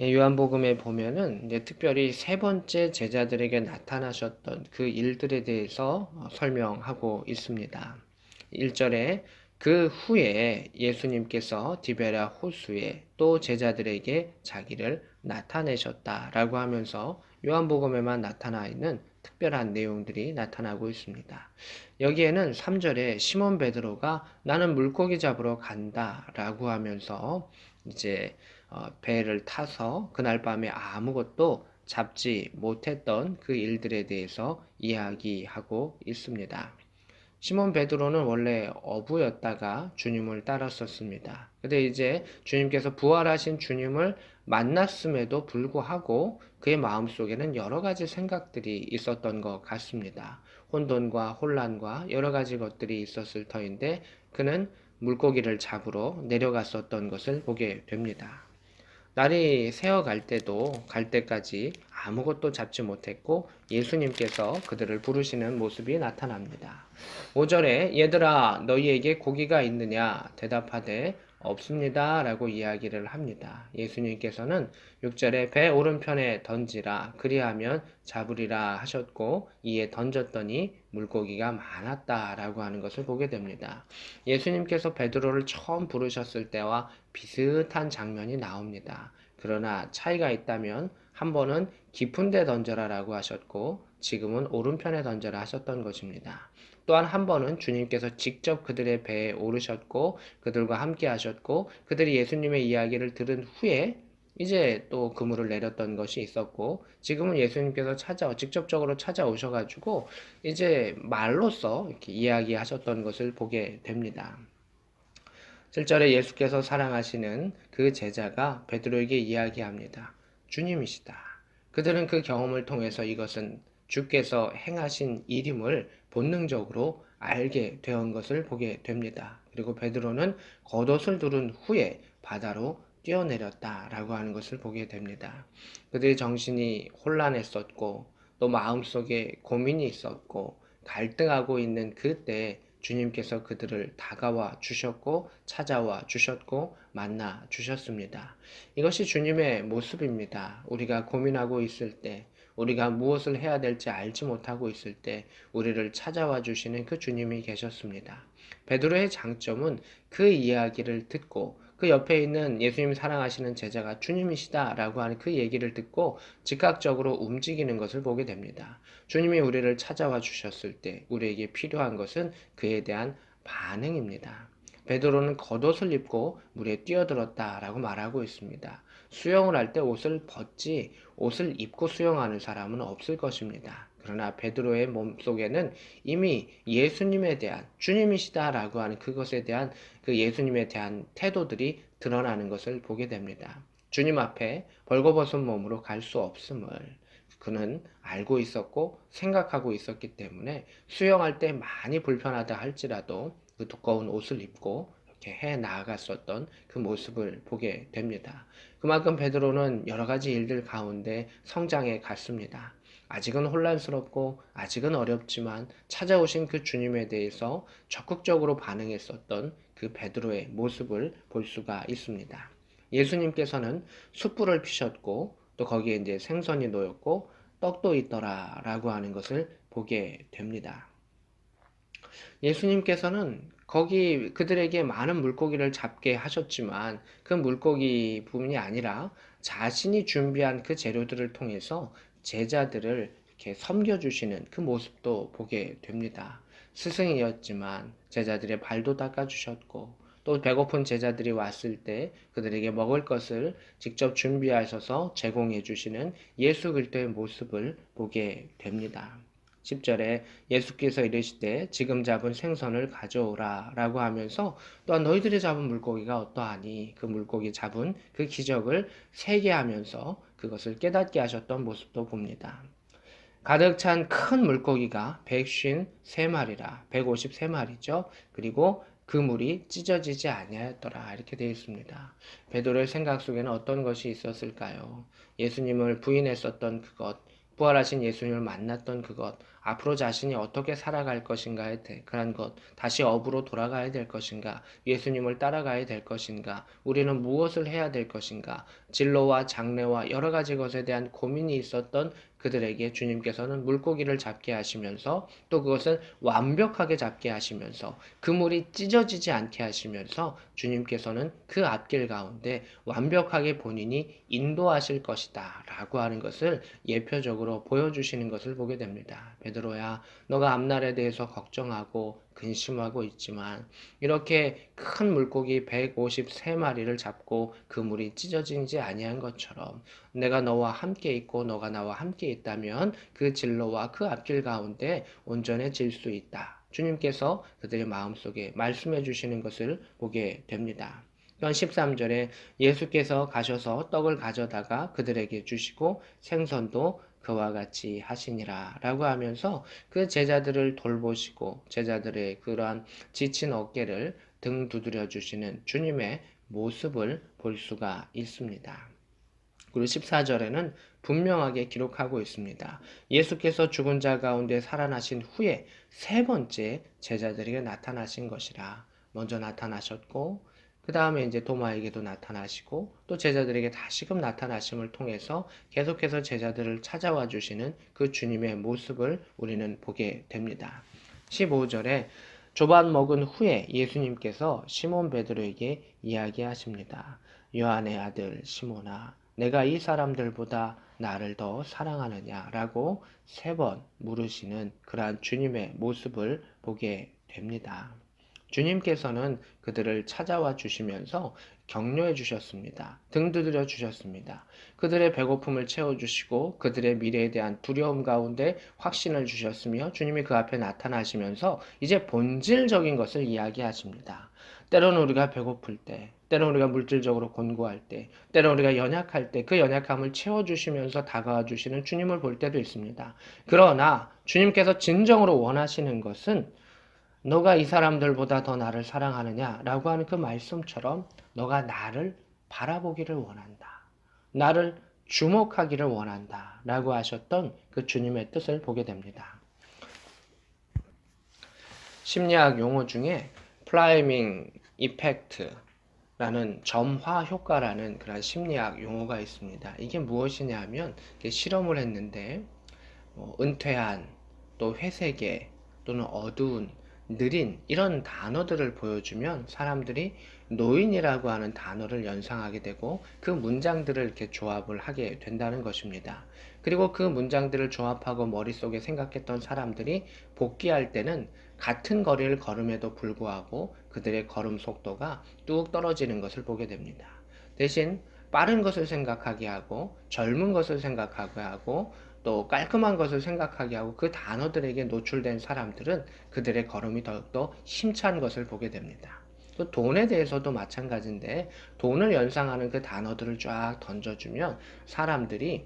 요한복음에 보면은 이제 특별히 세 번째 제자들에게 나타나셨던 그 일들에 대해서 설명하고 있습니다. 1절에 그 후에 예수님께서 디베랴 호수에 또 제자들에게 자기를 나타내셨다라고 하면서 요한복음에만 나타나 있는 특별한 내용들이 나타나고 있습니다. 여기에는 3절에 시몬 베드로가 나는 물고기 잡으러 간다라고 하면서 이제 배를 타서 그날 밤에 아무것도 잡지 못했던 그 일들에 대해서 이야기하고 있습니다. 시몬 베드로는 원래 어부였다가 주님을 따랐었습니다. 근데 이제 주님께서 부활하신 주님을 만났음에도 불구하고 그의 마음속에는 여러 가지 생각들이 있었던 것 같습니다. 혼돈과 혼란과 여러 가지 것들이 있었을 터인데 그는 물고기를 잡으러 내려갔었던 것을 보게 됩니다. 날이 새어갈 때도 갈 때까지 아무것도 잡지 못했고 예수님께서 그들을 부르시는 모습이 나타납니다. 5절에 얘들아 너희에게 고기가 있느냐 대답하되 없습니다 라고 이야기를 합니다. 예수님께서는 6절에 배 오른편에 던지라 그리하면 잡으리라 하셨고 이에 던졌더니 물고기가 많았다 라고 하는 것을 보게 됩니다. 예수님께서 베드로를 처음 부르셨을 때와 비슷한 장면이 나옵니다. 그러나 차이가 있다면 한 번은 깊은 데 던져라 라고 하셨고 지금은 오른편에 던져라 하셨던 것입니다. 또한 한 번은 주님께서 직접 그들의 배에 오르셨고 그들과 함께 하셨고 그들이 예수님의 이야기를 들은 후에 이제 또 그물을 내렸던 것이 있었고 지금은 예수님께서 직접적으로 찾아오셔가지고 이제 말로써 이렇게 이야기하셨던 것을 보게 됩니다. 7절에 예수께서 사랑하시는 그 제자가 베드로에게 이야기합니다. 주님이시다. 그들은 그 경험을 통해서 이것은 주께서 행하신 일임을 본능적으로 알게 되었던 것을 보게 됩니다. 그리고 베드로는 겉옷을 두른 후에 바다로 뛰어내렸다라고 하는 것을 보게 됩니다. 그들의 정신이 혼란했었고 또 마음속에 고민이 있었고 갈등하고 있는 그때 주님께서 그들을 다가와 주셨고 찾아와 주셨고 만나 주셨습니다. 이것이 주님의 모습입니다. 우리가 고민하고 있을 때 우리가 무엇을 해야 될지 알지 못하고 있을 때 우리를 찾아와 주시는 그 주님이 계셨습니다. 베드로의 장점은 그 이야기를 듣고 그 옆에 있는 예수님 사랑하시는 제자가 주님이시다라고 하는 그 얘기를 듣고 즉각적으로 움직이는 것을 보게 됩니다. 주님이 우리를 찾아와 주셨을 때 우리에게 필요한 것은 그에 대한 반응입니다. 베드로는 겉옷을 입고 물에 뛰어들었다라고 말하고 있습니다. 수영을 할 때 옷을 벗지 옷을 입고 수영하는 사람은 없을 것입니다. 그러나 베드로의 몸속에는 이미 예수님에 대한 주님이시다라고 하는 그것에 대한 그 예수님에 대한 태도들이 드러나는 것을 보게 됩니다. 주님 앞에 벌거벗은 몸으로 갈 수 없음을 그는 알고 있었고 생각하고 있었기 때문에 수영할 때 많이 불편하다 할지라도 그 두꺼운 옷을 입고 이렇게 해 나아갔었던 그 모습을 보게 됩니다. 그만큼 베드로는 여러 가지 일들 가운데 성장해 갔습니다. 아직은 혼란스럽고 아직은 어렵지만 찾아오신 그 주님에 대해서 적극적으로 반응했었던 그 베드로의 모습을 볼 수가 있습니다. 예수님께서는 숯불을 피셨고 또 거기에 이제 생선이 놓였고 떡도 있더라라고 하는 것을 보게 됩니다. 예수님께서는 거기 그들에게 많은 물고기를 잡게 하셨지만 그 물고기 부분이 아니라 자신이 준비한 그 재료들을 통해서 제자들을 이렇게 섬겨주시는 그 모습도 보게 됩니다. 스승이었지만 제자들의 발도 닦아주셨고 또 배고픈 제자들이 왔을 때 그들에게 먹을 것을 직접 준비하셔서 제공해 주시는 예수 그리스도의 모습을 보게 됩니다. 10절에 예수께서 이르시되 지금 잡은 생선을 가져오라 라고 하면서 또한 너희들이 잡은 물고기가 어떠하니 그 물고기 잡은 그 기적을 세게 하면서 그것을 깨닫게 하셨던 모습도 봅니다. 가득 찬 큰 물고기가 153마리라 153마리죠. 그리고 그 물이 찢어지지 아니하였더라 이렇게 되어 있습니다. 베드로의 생각 속에는 어떤 것이 있었을까요? 예수님을 부인했었던 그것, 부활하신 예수님을 만났던 그것, 앞으로 자신이 어떻게 살아갈 것인가에 그런 것, 다시 업으로 돌아가야 될 것인가, 예수님을 따라가야 될 것인가, 우리는 무엇을 해야 될 것인가, 진로와 장래와 여러 가지 것에 대한 고민이 있었던 그들에게 주님께서는 물고기를 잡게 하시면서 또 그것을 완벽하게 잡게 하시면서 그물이 찢어지지 않게 하시면서 주님께서는 그 앞길 가운데 완벽하게 본인이 인도하실 것이다 라고 하는 것을 예표적으로 보여주시는 것을 보게 됩니다. 베드로야, 너가 앞날에 대해서 걱정하고 근심하고 있지만 이렇게 큰 물고기 153마리를 잡고 그물이 찢어지지 아니한 것처럼 내가 너와 함께 있고 너가 나와 함께 있다면 그 진로와 그 앞길 가운데 온전해질 수 있다. 주님께서 그들의 마음속에 말씀해 주시는 것을 보게 됩니다. 현 13절에 예수께서 가셔서 떡을 가져다가 그들에게 주시고 생선도 그와 같이 하시니라 라고 하면서 그 제자들을 돌보시고 제자들의 그러한 지친 어깨를 등 두드려 주시는 주님의 모습을 볼 수가 있습니다. 그리고 14절에는 분명하게 기록하고 있습니다. 예수께서 죽은 자 가운데 살아나신 후에 세 번째 제자들에게 나타나신 것이라. 먼저 나타나셨고 그 다음에 이제 도마에게도 나타나시고 또 제자들에게 다시금 나타나심을 통해서 계속해서 제자들을 찾아와 주시는 그 주님의 모습을 우리는 보게 됩니다. 15절에 조반 먹은 후에 예수님께서 시몬 베드로에게 이야기하십니다. 요한의 아들 시몬아, 내가 이 사람들보다 나를 더 사랑하느냐라고 세 번 물으시는 그러한 주님의 모습을 보게 됩니다. 주님께서는 그들을 찾아와 주시면서 격려해 주셨습니다. 등 두드려 주셨습니다. 그들의 배고픔을 채워주시고 그들의 미래에 대한 두려움 가운데 확신을 주셨으며 주님이 그 앞에 나타나시면서 이제 본질적인 것을 이야기하십니다. 때로는 우리가 배고플 때, 때로는 우리가 물질적으로 곤고할 때, 때로는 우리가 연약할 때 그 연약함을 채워주시면서 다가와 주시는 주님을 볼 때도 있습니다. 그러나 주님께서 진정으로 원하시는 것은 너가 이 사람들보다 더 나를 사랑하느냐라고 하는 그 말씀처럼 너가 나를 바라보기를 원한다. 나를 주목하기를 원한다. 라고 하셨던 그 주님의 뜻을 보게 됩니다. 심리학 용어 중에 프라이밍 이펙트라는 점화 효과라는 그런 심리학 용어가 있습니다. 이게 무엇이냐 하면 실험을 했는데 은퇴한, 또 회색의, 또는 어두운, 느린 이런 단어들을 보여주면 사람들이 노인이라고 하는 단어를 연상하게 되고 그 문장들을 이렇게 조합을 하게 된다는 것입니다. 그리고 그 문장들을 조합하고 머릿속에 생각했던 사람들이 복귀할 때는 같은 거리를 걸음에도 불구하고 그들의 걸음 속도가 뚝 떨어지는 것을 보게 됩니다. 대신 빠른 것을 생각하게 하고 젊은 것을 생각하게 하고 또 깔끔한 것을 생각하게 하고 그 단어들에게 노출된 사람들은 그들의 걸음이 더욱더 힘찬 것을 보게 됩니다. 또 돈에 대해서도 마찬가지인데 돈을 연상하는 그 단어들을 쫙 던져주면 사람들이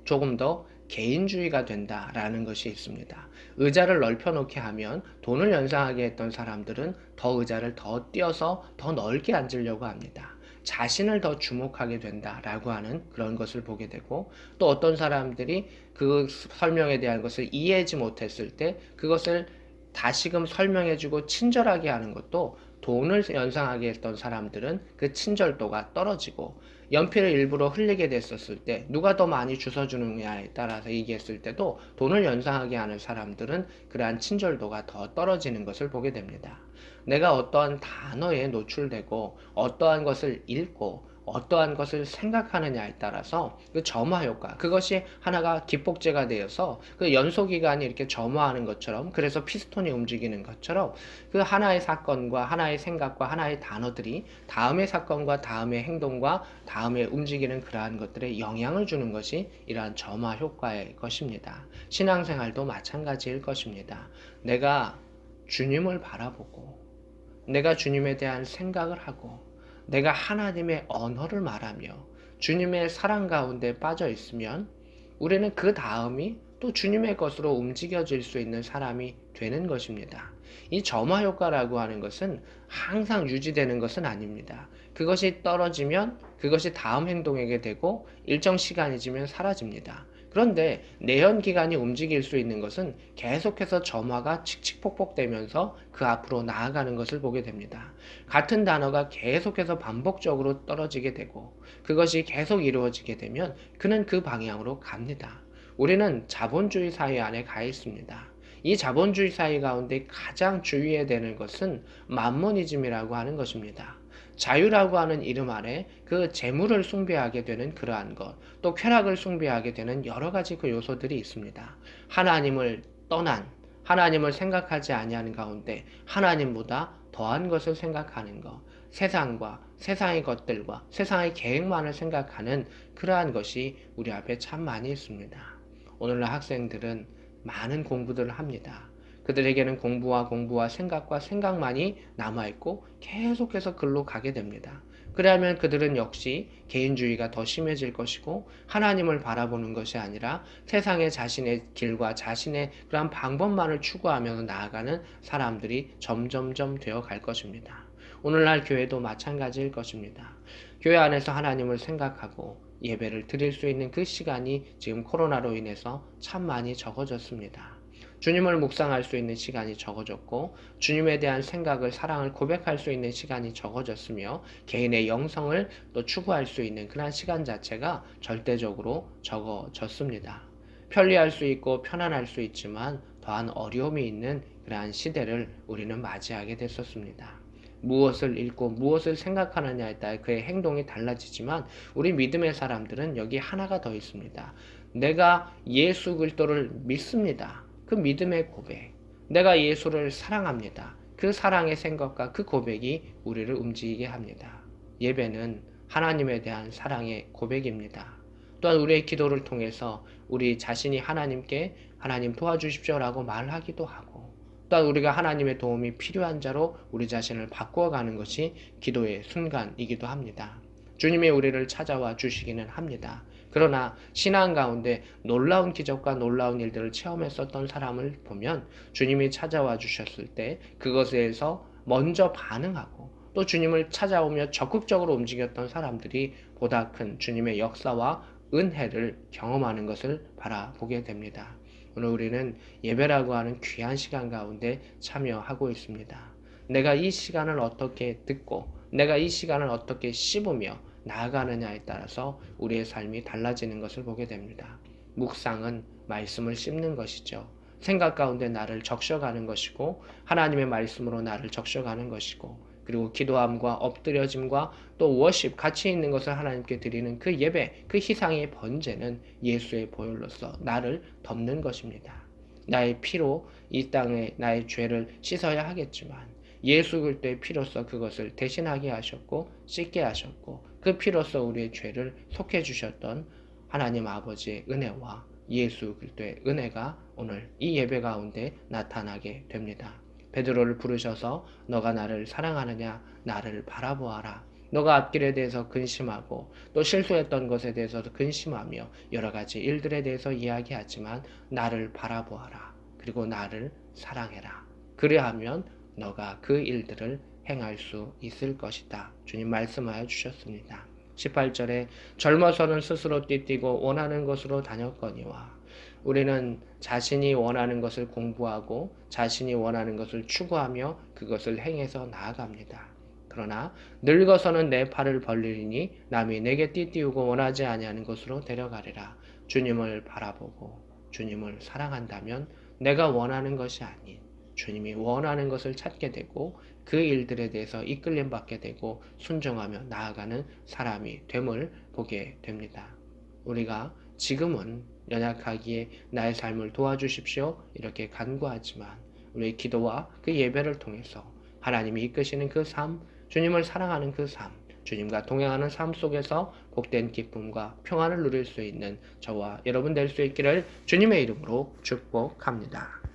조금 더 개인주의가 된다라는 것이 있습니다. 의자를 넓혀놓게 하면 돈을 연상하게 했던 사람들은 더 의자를 더 띄어서 더 넓게 앉으려고 합니다. 자신을 더 주목하게 된다라고 하는 그런 것을 보게 되고 또 어떤 사람들이 그 설명에 대한 것을 이해하지 못했을 때 그것을 다시금 설명해주고 친절하게 하는 것도 돈을 연상하게 했던 사람들은 그 친절도가 떨어지고 연필을 일부러 흘리게 됐었을 때 누가 더 많이 주워주느냐에 따라서 얘기했을 때도 돈을 연상하게 하는 사람들은 그러한 친절도가 더 떨어지는 것을 보게 됩니다. 내가 어떠한 단어에 노출되고 어떠한 것을 읽고 어떠한 것을 생각하느냐에 따라서 그 점화 효과, 그것이 하나가 기폭제가 되어서 그 연소기관이 이렇게 점화하는 것처럼, 그래서 피스톤이 움직이는 것처럼 그 하나의 사건과 하나의 생각과 하나의 단어들이 다음의 사건과 다음의 행동과 다음에 움직이는 그러한 것들에 영향을 주는 것이 이러한 점화 효과의 것입니다. 신앙생활도 마찬가지일 것입니다. 내가 주님을 바라보고 내가 주님에 대한 생각을 하고 내가 하나님의 언어를 말하며 주님의 사랑 가운데 빠져 있으면 우리는 그 다음이 또 주님의 것으로 움직여질 수 있는 사람이 되는 것입니다. 이 점화 효과라고 하는 것은 항상 유지되는 것은 아닙니다. 그것이 떨어지면 그것이 다음 행동에게 되고 일정 시간이 지면 사라집니다. 그런데 내연기관이 움직일 수 있는 것은 계속해서 점화가 칙칙폭폭되면서 그 앞으로 나아가는 것을 보게 됩니다. 같은 단어가 계속해서 반복적으로 떨어지게 되고 그것이 계속 이루어지게 되면 그는 그 방향으로 갑니다. 우리는 자본주의 사회 안에 가 있습니다. 이 자본주의 사회 가운데 가장 주의해야 되는 것은 만모니즘이라고 하는 것입니다. 자유라고 하는 이름 아래 그 재물을 숭배하게 되는 그러한 것, 또 쾌락을 숭배하게 되는 여러 가지 그 요소들이 있습니다. 하나님을 떠난, 하나님을 생각하지 아니하는 가운데 하나님보다 더한 것을 생각하는 것, 세상과 세상의 것들과 세상의 계획만을 생각하는 그러한 것이 우리 앞에 참 많이 있습니다. 오늘날 학생들은 많은 공부들을 합니다. 그들에게는 공부와 생각과 생각만이 남아있고 계속해서 글로 가게 됩니다. 그러면 그들은 역시 개인주의가 더 심해질 것이고 하나님을 바라보는 것이 아니라 세상의 자신의 길과 자신의 그런 방법만을 추구하며 나아가는 사람들이 점점점 되어 갈 것입니다. 오늘날 교회도 마찬가지일 것입니다. 교회 안에서 하나님을 생각하고 예배를 드릴 수 있는 그 시간이 지금 코로나로 인해서 참 많이 적어졌습니다. 주님을 묵상할 수 있는 시간이 적어졌고 주님에 대한 생각을 사랑을 고백할 수 있는 시간이 적어졌으며 개인의 영성을 또 추구할 수 있는 그런 시간 자체가 절대적으로 적어졌습니다. 편리할 수 있고 편안할 수 있지만 더한 어려움이 있는 그러한 시대를 우리는 맞이하게 됐었습니다. 무엇을 읽고 무엇을 생각하느냐에 따라 그의 행동이 달라지지만 우리 믿음의 사람들은 여기 하나가 더 있습니다. 내가 예수 그리스도를 믿습니다. 그 믿음의 고백. 내가 예수를 사랑합니다. 그 사랑의 생각과 그 고백이 우리를 움직이게 합니다. 예배는 하나님에 대한 사랑의 고백입니다. 또한 우리의 기도를 통해서 우리 자신이 하나님께 하나님 도와주십시오라고 말하기도 하고 또한 우리가 하나님의 도움이 필요한 자로 우리 자신을 바꾸어가는 것이 기도의 순간이기도 합니다. 주님이 우리를 찾아와 주시기는 합니다. 그러나 신앙 가운데 놀라운 기적과 놀라운 일들을 체험했었던 사람을 보면 주님이 찾아와 주셨을 때 그것에 대해서 먼저 반응하고 또 주님을 찾아오며 적극적으로 움직였던 사람들이 보다 큰 주님의 역사와 은혜를 경험하는 것을 바라보게 됩니다. 오늘 우리는 예배라고 하는 귀한 시간 가운데 참여하고 있습니다. 내가 이 시간을 어떻게 듣고 내가 이 시간을 어떻게 씹으며 나아가느냐에 따라서 우리의 삶이 달라지는 것을 보게 됩니다. 묵상은 말씀을 씹는 것이죠. 생각 가운데 나를 적셔가는 것이고 하나님의 말씀으로 나를 적셔가는 것이고 그리고 기도함과 엎드려짐과 또 워십 같이 있는 것을 하나님께 드리는 그 예배, 그 희상의 번제는 예수의 보혈로서 나를 덮는 것입니다. 나의 피로 이 땅에 나의 죄를 씻어야 하겠지만 예수 그리스도의 피로써 그것을 대신하게 하셨고 씻게 하셨고 그 피로써 우리의 죄를 속해 주셨던 하나님 아버지의 은혜와 예수 그리스도의 은혜가 오늘 이 예배 가운데 나타나게 됩니다. 베드로를 부르셔서 너가 나를 사랑하느냐 나를 바라보아라. 너가 앞길에 대해서 근심하고 또 실수했던 것에 대해서도 근심하며 여러 가지 일들에 대해서 이야기하지만 나를 바라보아라. 그리고 나를 사랑해라. 그리하면 너가 그 일들을 행할 수 있을 것이다. 주님 말씀하여 주셨습니다. 18절에 젊어서는 스스로 띠뛰고 원하는 것으로 다녔거니와 우리는 자신이 원하는 것을 공부하고 자신이 원하는 것을 추구하며 그것을 행해서 나아갑니다. 그러나 늙어서는 내 팔을 벌리리니 남이 내게 띠띠우고 원하지 아니하는 곳으로 데려가리라. 주님을 바라보고 주님을 사랑한다면 내가 원하는 것이 아닌 주님이 원하는 것을 찾게 되고 그 일들에 대해서 이끌림 받게 되고 순종하며 나아가는 사람이 됨을 보게 됩니다. 우리가 지금은 연약하기에 나의 삶을 도와주십시오 이렇게 간구하지만 우리의 기도와 그 예배를 통해서 하나님이 이끄시는 그 삶, 주님을 사랑하는 그 삶, 주님과 동행하는 삶 속에서 복된 기쁨과 평안을 누릴 수 있는 저와 여러분 될 수 있기를 주님의 이름으로 축복합니다.